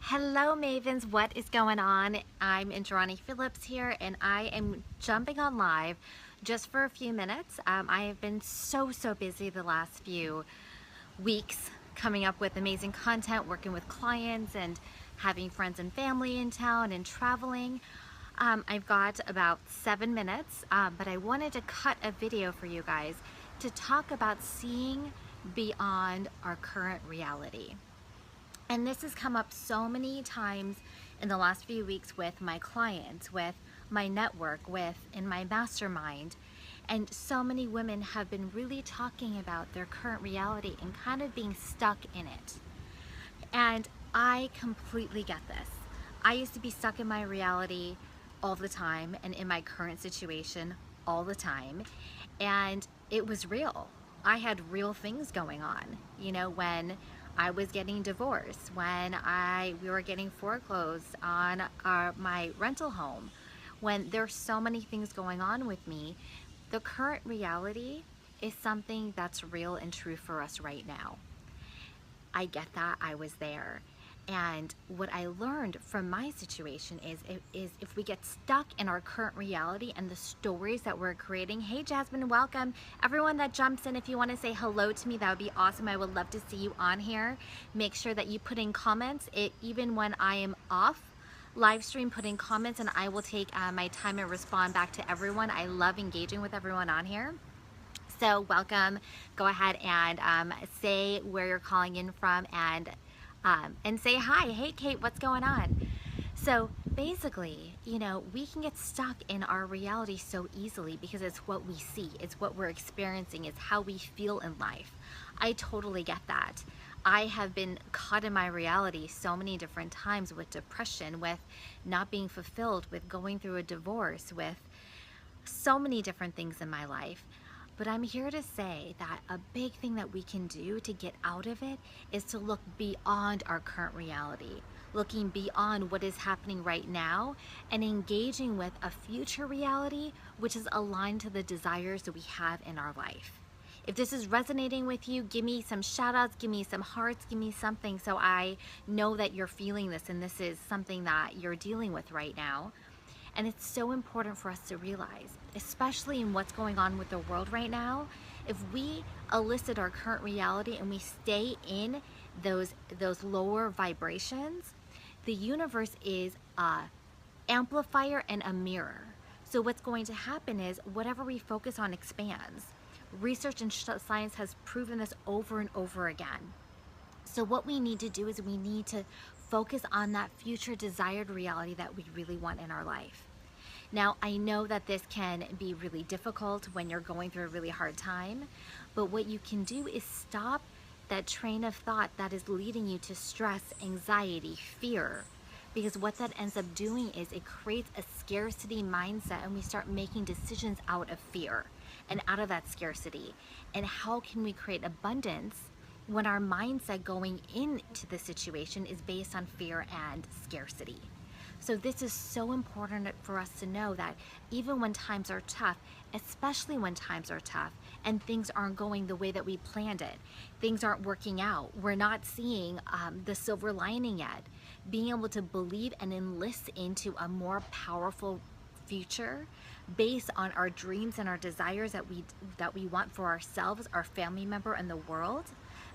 Hello Mavens, what is going on? I'm Indrani Phillips here and I am jumping on live just for a few minutes. I have been so busy the last few weeks coming up with amazing content, working with clients and having friends and family in town and traveling. I've got about 7 minutes, but I wanted to cut a video for you guys to talk about seeing beyond our current reality. And this has come up so many times in the last few weeks with my clients, with my network, in my mastermind. And so many women have been really talking about their current reality and kind of being stuck in it. And I completely get this. I used to be stuck in my reality all the time and in my current situation all the time. And it was real. I had real things going on. You know, when I was getting divorced, when we were getting foreclosed on my rental home, when there's so many things going on with me, the current reality is something that's real and true for us right now. I get that. I was there. And what I learned from my situation is if we get stuck in our current reality and the stories that we're creating. Hey Jasmine, welcome. Everyone that jumps in, if you want to say hello to me, that would be awesome. I would love to see you on here. Make sure that you put in comments. Even when I am off live stream, put in comments and I will take my time and respond back to everyone. I love engaging with everyone on here. So welcome. Go ahead and say where you're calling in from and say hi. Hey Kate, what's going on? So basically, you know, we can get stuck in our reality so easily because it's what we see, it's what we're experiencing, it's how we feel in life. I totally get that. I have been caught in my reality so many different times with depression, with not being fulfilled, with going through a divorce, with so many different things in my life. But I'm here to say that a big thing that we can do to get out of it is to look beyond our current reality, looking beyond what is happening right now and engaging with a future reality which is aligned to the desires that we have in our life. If this is resonating with you, give me some shout outs, give me some hearts, give me something so I know that you're feeling this and this is something that you're dealing with right now. And it's so important for us to realize, especially in what's going on with the world right now, if we elicit our current reality and we stay in those lower vibrations, the universe is an amplifier and a mirror. So what's going to happen is whatever we focus on expands. Research and science has proven this over and over again. So what we need to do is we need to focus on that future desired reality that we really want in our life. Now, I know that this can be really difficult when you're going through a really hard time, but what you can do is stop that train of thought that is leading you to stress, anxiety, fear. Because what that ends up doing is it creates a scarcity mindset and we start making decisions out of fear and out of that scarcity. And how can we create abundance when our mindset going into the situation is based on fear and scarcity? So this is so important for us to know that even when times are tough, especially when times are tough and things aren't going the way that we planned it, things aren't working out, we're not seeing the silver lining yet, being able to believe and enlist into a more powerful future based on our dreams and our desires that we want for ourselves, our family member, and the world.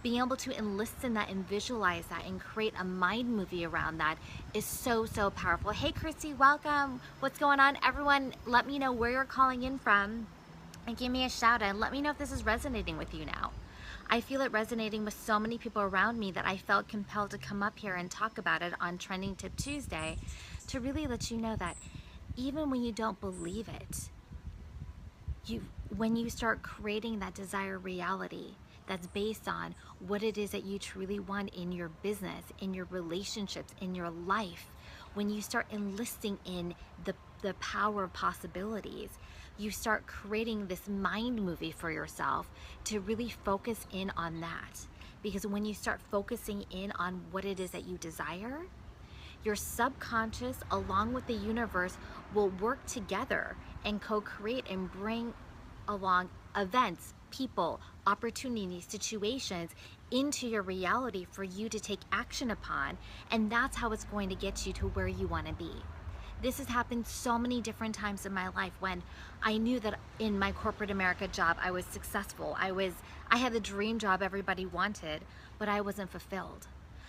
Being able to enlist in that and visualize that and create a mind movie around that is so powerful. Hey Christy, welcome. What's going on? Everyone, let me know where you're calling in from and give me a shout out and let me know if this is resonating with you now. I feel it resonating with so many people around me that I felt compelled to come up here and talk about it on Trending Tip Tuesday to really let you know that even when you don't believe it, when you start creating that desired reality that's based on what it is that you truly want in your business, in your relationships, in your life, when you start enlisting in the power of possibilities, you start creating this mind movie for yourself to really focus in on that. Because when you start focusing in on what it is that you desire, your subconscious along with the universe will work together and co-create and bring along events, people, opportunities, situations into your reality for you to take action upon, and that's how it's going to get you to where you want to be. This has happened so many different times in my life when I knew that in my corporate America job I was successful. I had the dream job everybody wanted, but I wasn't fulfilled.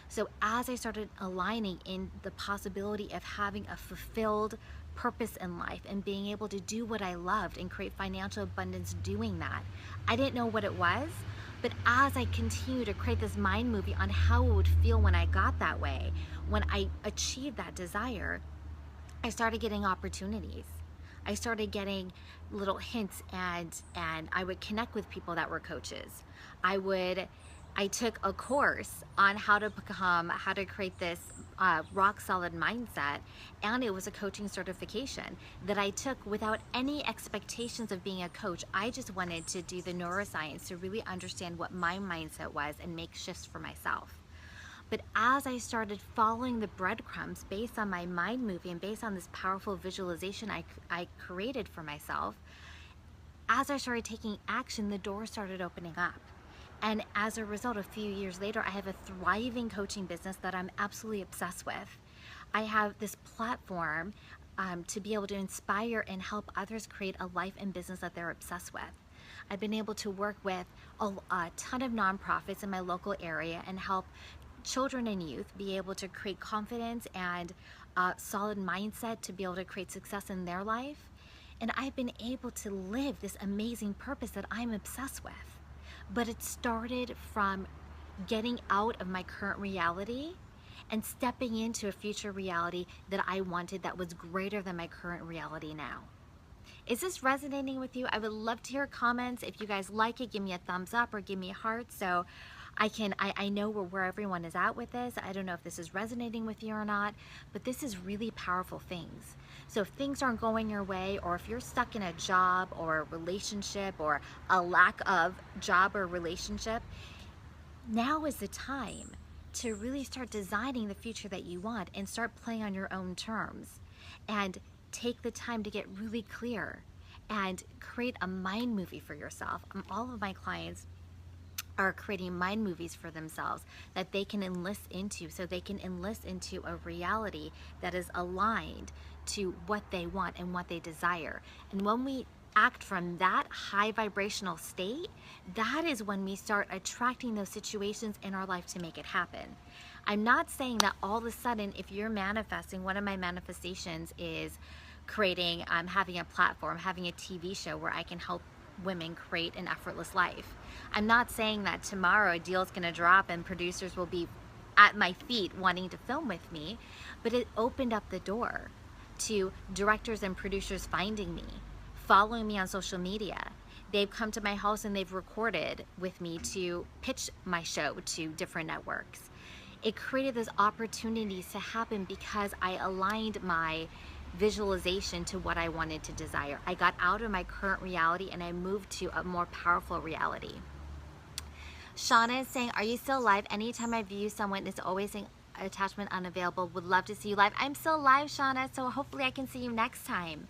So as I started aligning in the possibility of having a fulfilled purpose in life and being able to do what I loved and create financial abundance doing that, I didn't know what it was, but as I continued to create this mind movie on how it would feel when I got that way, when I achieved that desire, I started getting opportunities. I started getting little hints, and I would connect with people that were coaches. I took a course on how to create this rock solid mindset, and it was a coaching certification that I took without any expectations of being a coach. I just wanted to do the neuroscience to really understand what my mindset was and make shifts for myself. But as I started following the breadcrumbs based on my mind movie and based on this powerful visualization I created for myself, as I started taking action, the doors started opening up. And as a result, a few years later, I have a thriving coaching business that I'm absolutely obsessed with. I have this platform to be able to inspire and help others create a life and business that they're obsessed with. I've been able to work with a ton of nonprofits in my local area and help children and youth be able to create confidence and a solid mindset to be able to create success in their life. And I've been able to live this amazing purpose that I'm obsessed with. But it started from getting out of my current reality and stepping into a future reality that I wanted that was greater than my current reality now. Is this resonating with you? I would love to hear comments. If you guys like it, give me a thumbs up or give me a heart so I know where everyone is at with this. I don't know if this is resonating with you or not, but this is really powerful things. So if things aren't going your way, or if you're stuck in a job or a relationship or a lack of job or relationship, now is the time to really start designing the future that you want and start playing on your own terms, and take the time to get really clear and create a mind movie for yourself. All of my clients are creating mind movies for themselves that they can enlist into, so they can enlist into a reality that is aligned to what they want and what they desire. And when we act from that high vibrational state, that is when we start attracting those situations in our life to make it happen. I'm not saying that all of a sudden, if you're manifesting, one of my manifestations is creating, having a platform, having a TV show where I can help women create an effortless life. I'm not saying that tomorrow a deal is going to drop and producers will be at my feet wanting to film with me, but it opened up the door to directors and producers finding me, following me on social media. They've come to my house and they've recorded with me to pitch my show to different networks. It created those opportunities to happen because I aligned my visualization to what I wanted to desire. I got out of my current reality and I moved to a more powerful reality. Shauna is saying, are you still live? Anytime I view someone, it's always saying attachment unavailable. Would love to see you live. I'm still live, Shauna, so hopefully I can see you next time.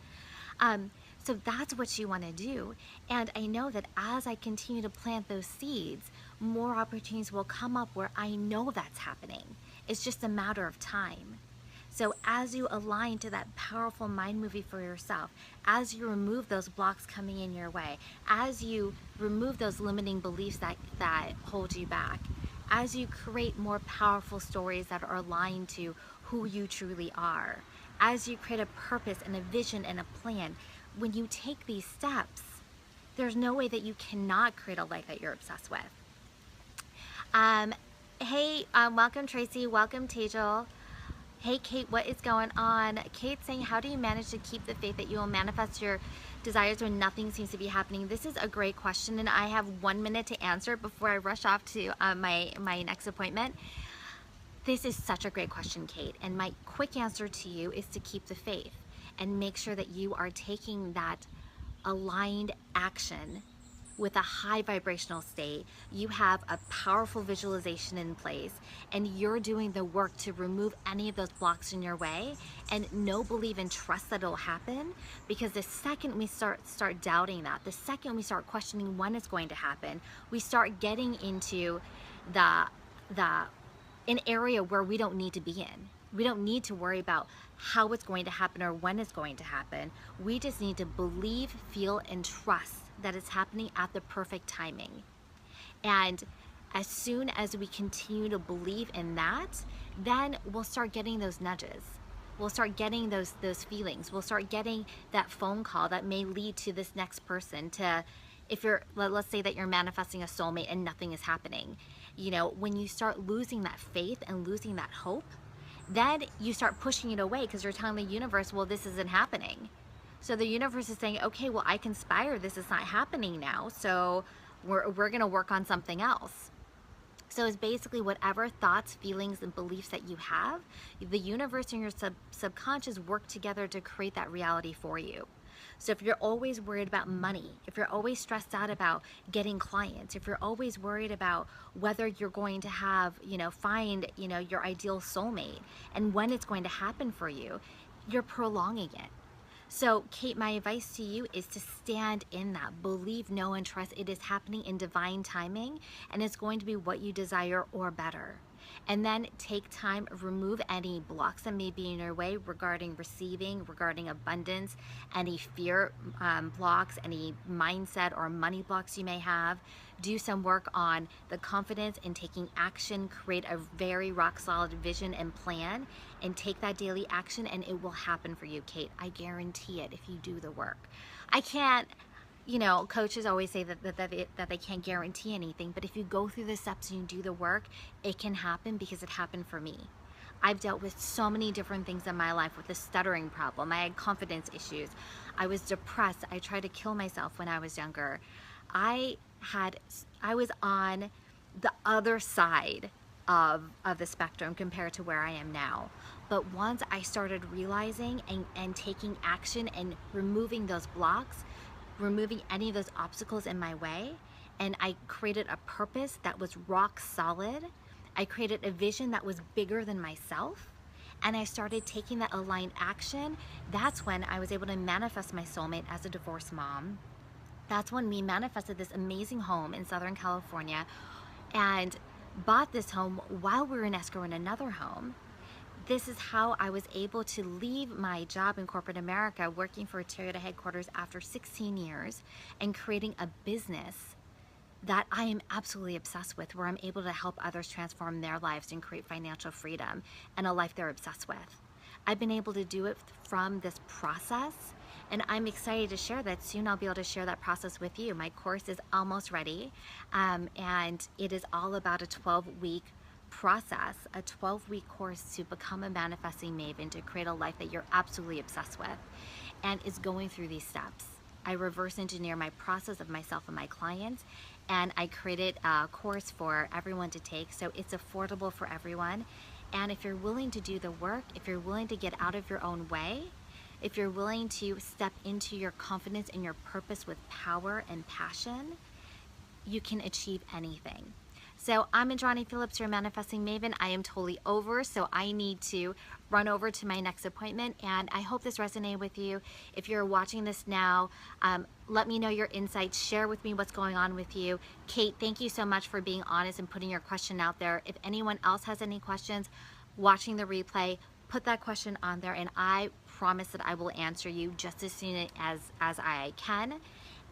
So that's what you want to do. And I know that as I continue to plant those seeds, more opportunities will come up where I know that's happening. It's just a matter of time. So as you align to that powerful mind movie for yourself, as you remove those blocks coming in your way, as you remove those limiting beliefs that hold you back, as you create more powerful stories that are aligned to who you truly are, as you create a purpose and a vision and a plan, when you take these steps, there's no way that you cannot create a life that you're obsessed with. Hey, welcome Tracy, welcome Tejal. Hey Kate, what is going on? Kate saying, how do you manage to keep the faith that you will manifest your desires when nothing seems to be happening? This is a great question, and I have 1 minute to answer before I rush off to my next appointment. This is such a great question, Kate, and my quick answer to you is to keep the faith and make sure that you are taking that aligned action with a high vibrational state. You have a powerful visualization in place, and you're doing the work to remove any of those blocks in your way, and know, believe, and trust that it'll happen. Because the second we start doubting that, the second we start questioning when it's going to happen, we start getting into the the an area where we don't need to be in. We don't need to worry about how it's going to happen or when it's going to happen. We just need to believe, feel, and trust that it's happening at the perfect timing. And as soon as we continue to believe in that, then we'll start getting those nudges. We'll start getting those feelings. We'll start getting that phone call that may lead to this next person to, if you're, let's say that you're manifesting a soulmate and nothing is happening. You know, when you start losing that faith and losing that hope, then you start pushing it away because you're telling the universe, well, this isn't happening. So the universe is saying, okay, well, I conspired, this is not happening now, so we're gonna work on something else. So it's basically whatever thoughts, feelings, and beliefs that you have, the universe and your subconscious work together to create that reality for you. So if you're always worried about money, if you're always stressed out about getting clients, if you're always worried about whether you're going to have, find, your ideal soulmate and when it's going to happen for you, you're prolonging it. So Kate, my advice to you is to stand in that, believe, know, and trust it is happening in divine timing, and it's going to be what you desire or better. And then take time, remove any blocks that may be in your way regarding receiving, regarding abundance, any fear blocks, any mindset or money blocks you may have. Do some work on the confidence in taking action, create a very rock solid vision and plan, and take that daily action, and it will happen for you, Kate. I guarantee it if you do the work. I can't, coaches always say that they can't guarantee anything, but if you go through the steps and you do the work, it can happen because it happened for me. I've dealt with so many different things in my life, with a stuttering problem. I had confidence issues. I was depressed. I tried to kill myself when I was younger. I was on the other side of the spectrum compared to where I am now. But once I started realizing and taking action and removing those blocks, removing any of those obstacles in my way, and I created a purpose that was rock solid, I created a vision that was bigger than myself, and I started taking that aligned action, that's when I was able to manifest my soulmate as a divorced mom. That's when we manifested this amazing home in Southern California and bought this home while we were in escrow in another home. This is how I was able to leave my job in corporate America, working for Toyota headquarters after 16 years and creating a business that I am absolutely obsessed with, where I'm able to help others transform their lives and create financial freedom and a life they're obsessed with. I've been able to do it from this process, and I'm excited to share that. Soon I'll be able to share that process with you. My course is almost ready, and it is all about a 12-week process, a 12-week course to become a manifesting maven, to create a life that you're absolutely obsessed with, and is going through these steps. I reverse engineer my process of myself and my clients, and I created a course for everyone to take, so it's affordable for everyone. And if you're willing to do the work, if you're willing to get out of your own way, if you're willing to step into your confidence and your purpose with power and passion, you can achieve anything. So I'm Indrani Phillips, your manifesting maven. I am totally over, so I need to run over to my next appointment, and I hope this resonated with you. If you're watching this now, let me know your insights. Share with me what's going on with you. Kate, thank you so much for being honest and putting your question out there. If anyone else has any questions watching the replay, put that question on there, and I promise that I will answer you just as soon as I can.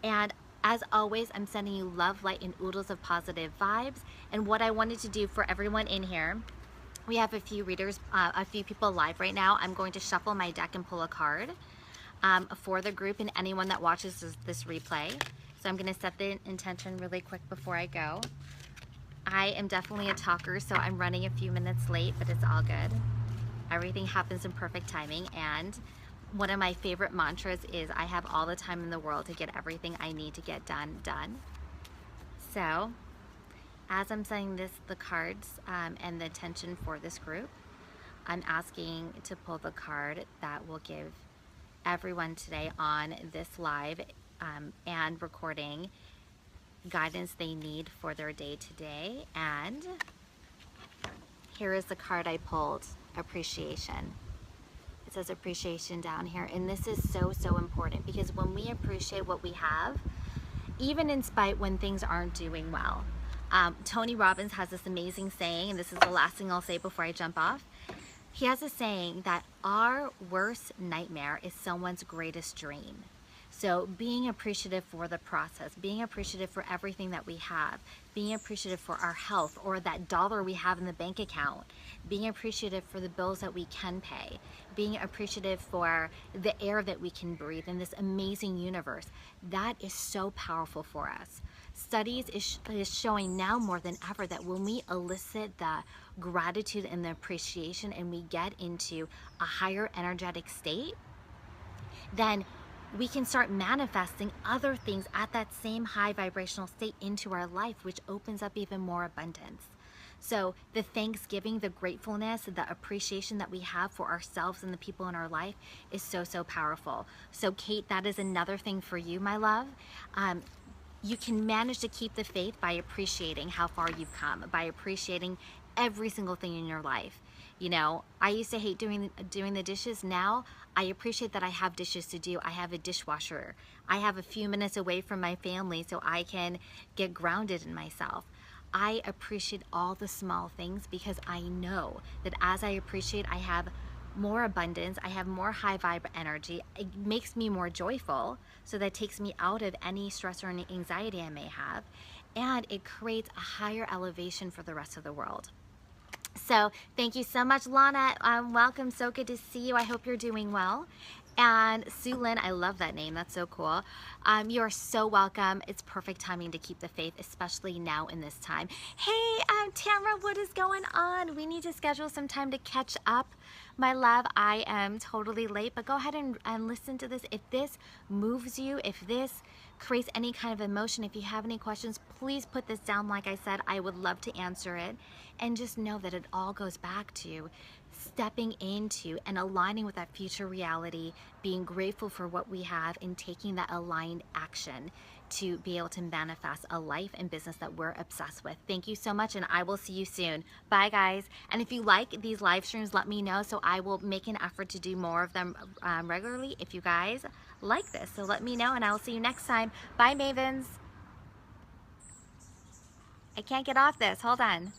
And as always, I'm sending you love, light, and oodles of positive vibes. And what I wanted to do for everyone in here, we have a few readers, a few people live right now. I'm going to shuffle my deck and pull a card for the group and anyone that watches this replay. So I'm going to set the intention really quick before I go. I am definitely a talker, so I'm running a few minutes late, but it's all good. Everything happens in perfect timing, and one of my favorite mantras is I have all the time in the world to get everything I need to get done. So as I'm setting the cards and the intention for this group, I'm asking to pull the card that will give everyone today on this live and recording guidance they need for their day today. And here is the card I pulled, appreciation. It says appreciation down here, and this is so important, because when we appreciate what we have, even in spite when things aren't doing well, Tony Robbins has this amazing saying, and this is the last thing I'll say before I jump off. He has a saying that our worst nightmare is someone's greatest dream. So being appreciative for the process, being appreciative for everything that we have, being appreciative for our health or that dollar we have in the bank account, being appreciative for the bills that we can pay, being appreciative for the air that we can breathe in this amazing universe, that is so powerful for us. Studies is showing now more than ever that when we elicit the gratitude and the appreciation and we get into a higher energetic state, then we can start manifesting other things at that same high vibrational state into our life, which opens up even more abundance. So the thanksgiving, the gratefulness, the appreciation that we have for ourselves and the people in our life is so, so powerful. So Kate, that is another thing for you, my love. You can manage to keep the faith by appreciating how far you've come, by appreciating every single thing in your life. You know, I used to hate doing the dishes. Now I appreciate that I have dishes to do. I have a dishwasher. I have a few minutes away from my family so I can get grounded in myself. I appreciate all the small things because I know that as I appreciate, I have more abundance, I have more high vibe energy. It makes me more joyful, so that takes me out of any stress or any anxiety I may have, and it creates a higher elevation for the rest of the world. So thank you so much, Lana. Welcome, so good to see you. I hope you're doing well. And Sue Lynn, I love that name. That's so cool. You are so welcome. It's perfect timing to keep the faith, especially now in this time. Hey, Tamara, what is going on? We need to schedule some time to catch up. My love, I am totally late, but go ahead and listen to this. If this moves you, if this creates any kind of emotion, if you have any questions, please put this down. Like I said, I would love to answer it. And just know that it all goes back to stepping into and aligning with that future reality, being grateful for what we have, and taking that aligned action to be able to manifest a life and business that we're obsessed with. Thank you so much, and I will see you soon. Bye, guys. And if you like these live streams, let me know, so I will make an effort to do more of them regularly if you guys like this. So let me know, and I'll see you next time. Bye, Mavens. I can't get off this. Hold on.